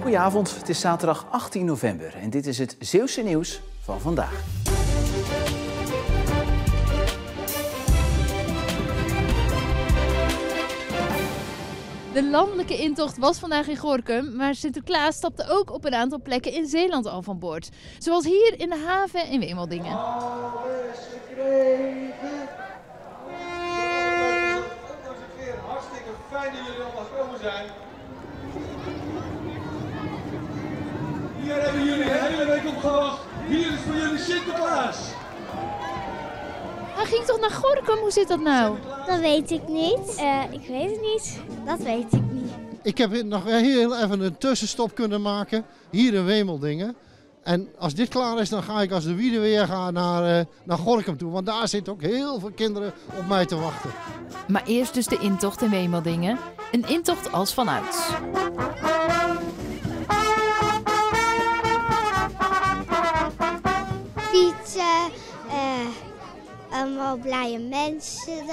Goedenavond, het is zaterdag 18 november en dit is het Zeeuwse nieuws van vandaag. De landelijke intocht was vandaag in Gorinchem, maar Sinterklaas stapte ook op een aantal plekken in Zeeland al van boord. Zoals hier in de haven in Wemeldingen. Alles gekregen. Hartstikke fijn dat jullie allemaal gekomen zijn. Hier hebben jullie de hele week op gewacht. Hier is voor jullie Sinterklaas. Hij ging toch naar Gorinchem? Hoe zit dat nou? Dat weet ik niet. Ik weet het niet. Dat weet ik niet. Ik heb nog heel even een tussenstop kunnen maken, hier in Wemeldingen. En als dit klaar is, dan ga ik als de wielen weer gaan naar Gorinchem toe. Want daar zitten ook heel veel kinderen op mij te wachten. Maar eerst dus de intocht in Wemeldingen. Een intocht als vanouds. Fietsen, allemaal blije mensen,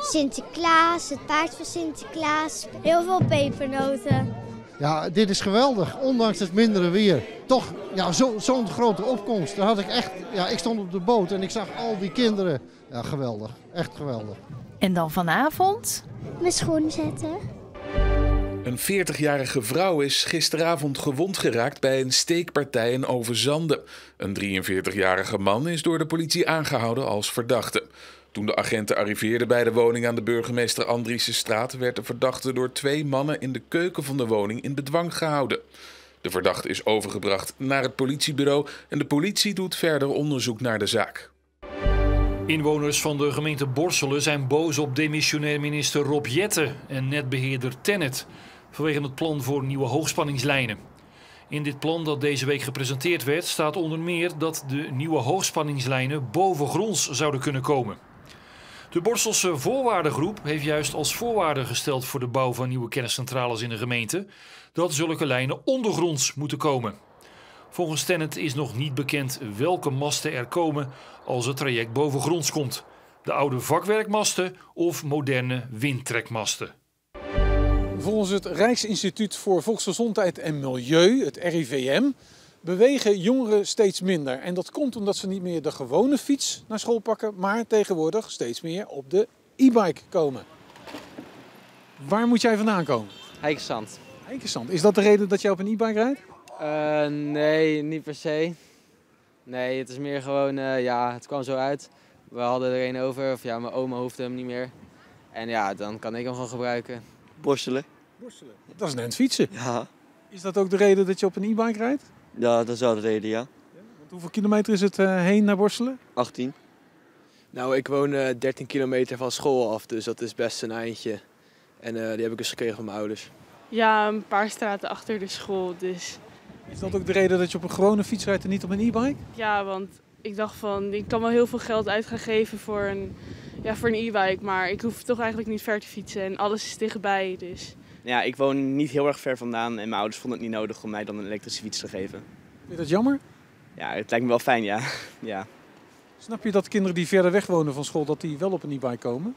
Sinterklaas, het paard van Sinterklaas, heel veel pepernoten. Ja, dit is geweldig, ondanks het mindere weer. Toch, ja, zo'n grote opkomst. Daar had ik echt, ja, ik stond op de boot en ik zag al die kinderen. Ja, geweldig, echt geweldig. En dan vanavond? Mijn schoen zetten. Een 40-jarige vrouw is gisteravond gewond geraakt bij een steekpartij in Overzande. Een 43-jarige man is door de politie aangehouden als verdachte. Toen de agenten arriveerden bij de woning aan de Burgemeester Andriesenstraat, werd de verdachte door 2 mannen in de keuken van de woning in bedwang gehouden. De verdachte is overgebracht naar het politiebureau en de politie doet verder onderzoek naar de zaak. Inwoners van de gemeente Borselen zijn boos op demissionair minister Rob Jetten en netbeheerder TenneT vanwege het plan voor nieuwe hoogspanningslijnen. In dit plan dat deze week gepresenteerd werd staat onder meer dat de nieuwe hoogspanningslijnen bovengronds zouden kunnen komen. De Borselse voorwaardengroep heeft juist als voorwaarde gesteld voor de bouw van nieuwe kerncentrales in de gemeente dat zulke lijnen ondergronds moeten komen. Volgens TenneT is nog niet bekend welke masten er komen als het traject bovengronds komt. De oude vakwerkmasten of moderne windtrekmasten. Volgens het Rijksinstituut voor Volksgezondheid en Milieu, het RIVM, bewegen jongeren steeds minder. En dat komt omdat ze niet meer de gewone fiets naar school pakken, maar tegenwoordig steeds meer op de e-bike komen. Waar moet jij vandaan komen? Heikensand. Heikensand. Is dat de reden dat jij op een e-bike rijdt? Nee, niet per se. Nee, het is meer gewoon, ja, het kwam zo uit. We hadden er een over, of ja, mijn oma hoefde hem niet meer. En ja, dan kan ik hem gewoon gebruiken. Borstelen. Borstelen. Dat is net fietsen. Ja. Is dat ook de reden dat je op een e-bike rijdt? Ja, dat is wel de reden, ja. Want hoeveel kilometer is het heen naar Borselen? 18. Nou, ik woon 13 kilometer van school af, dus dat is best een eindje. En die heb ik dus gekregen van mijn ouders. Ja, een paar straten achter de school, dus... Is dat ook de reden dat je op een gewone fiets rijdt en niet op een e-bike? Ja, want ik dacht van, ik kan wel heel veel geld uit gaan geven voor een e-bike, maar ik hoef toch eigenlijk niet ver te fietsen en alles is dichtbij, dus... Ja, ik woon niet heel erg ver vandaan en mijn ouders vonden het niet nodig om mij dan een elektrische fiets te geven. Vind je dat jammer? Ja, het lijkt me wel fijn, ja. Ja. Snap je dat kinderen die verder weg wonen van school, dat die wel op een e-bike komen?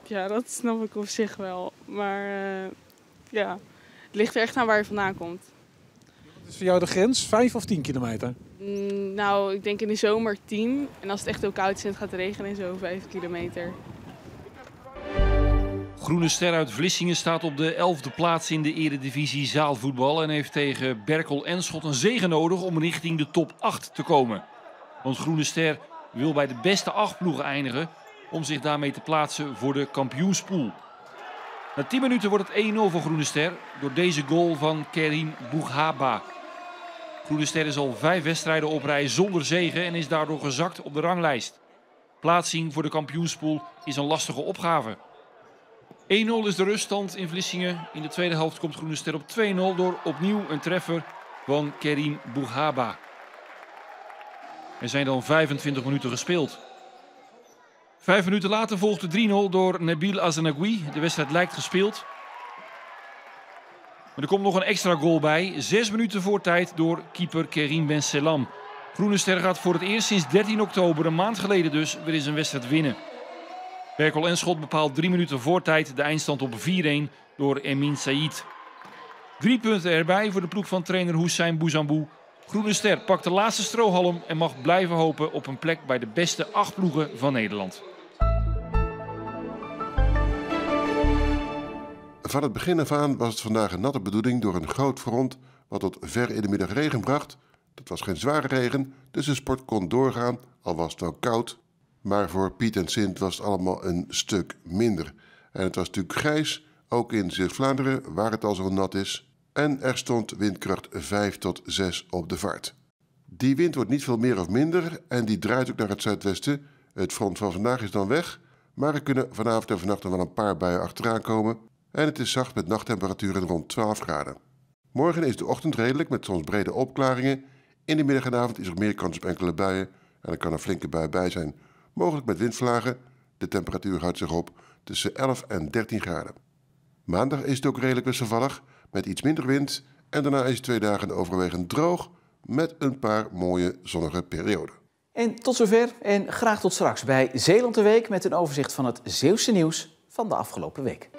Ja, dat snap ik op zich wel, maar ja, het ligt er echt aan waar je vandaan komt. Wat is voor jou de grens? 5 of 10 kilometer? Nou, ik denk in de zomer 10 en als het echt heel koud is en het gaat regenen, zo 5 kilometer. Groene Ster uit Vlissingen staat op de 11e plaats in de eredivisie zaalvoetbal en heeft tegen Berkel Enschot een zege nodig om richting de top 8 te komen. Want Groene Ster wil bij de beste 8 ploegen eindigen om zich daarmee te plaatsen voor de kampioenspool. Na 10 minuten wordt het 1-0 voor Groene Ster door deze goal van Kerim Boughaba. Groene Ster is al 5 wedstrijden op rij zonder zege en is daardoor gezakt op de ranglijst. Plaatsing voor de kampioenspool is een lastige opgave. 1-0 is de ruststand in Vlissingen. In de tweede helft komt Groene Ster op 2-0 door opnieuw een treffer van Kerim Boughaba. Er zijn dan 25 minuten gespeeld. 5 minuten later volgt de 3-0 door Nabil Azanagui. De wedstrijd lijkt gespeeld. Maar er komt nog een extra goal bij. 6 minuten voor tijd door keeper Kerim Benselam. Groene Ster gaat voor het eerst sinds 13 oktober, een maand geleden dus, weer eens een wedstrijd winnen. Berkel Enschot bepaalt 3 minuten voor tijd de eindstand op 4-1 door Emin Said. 3 punten erbij voor de ploeg van trainer Hussein Bouzambou. Groene Ster pakt de laatste strohalm en mag blijven hopen op een plek bij de beste 8 ploegen van Nederland. Van het begin af aan was het vandaag een natte bedoeling door een groot front wat tot ver in de middag regen bracht. Dat was geen zware regen, dus de sport kon doorgaan, al was het wel koud. Maar voor Piet en Sint was het allemaal een stuk minder. En het was natuurlijk grijs, ook in Zeeuws-Vlaanderen, waar het al zo nat is. En er stond windkracht 5 tot 6 op de vaart. Die wind wordt niet veel meer of minder en die draait ook naar het zuidwesten. Het front van vandaag is dan weg, maar er kunnen vanavond en vannacht nog wel een paar buien achteraan komen. En het is zacht met nachttemperaturen rond 12 graden. Morgen is de ochtend redelijk met soms brede opklaringen. In de middag en avond is er meer kans op enkele buien en er kan een flinke bui bij zijn. Mogelijk met windvlagen. De temperatuur houdt zich op tussen 11 en 13 graden. Maandag is het ook redelijk wisselvallig met iets minder wind. En daarna is het 2 dagen overwegend droog met een paar mooie zonnige perioden. En tot zover en graag tot straks bij Zeeland de Week met een overzicht van het Zeeuwse nieuws van de afgelopen week.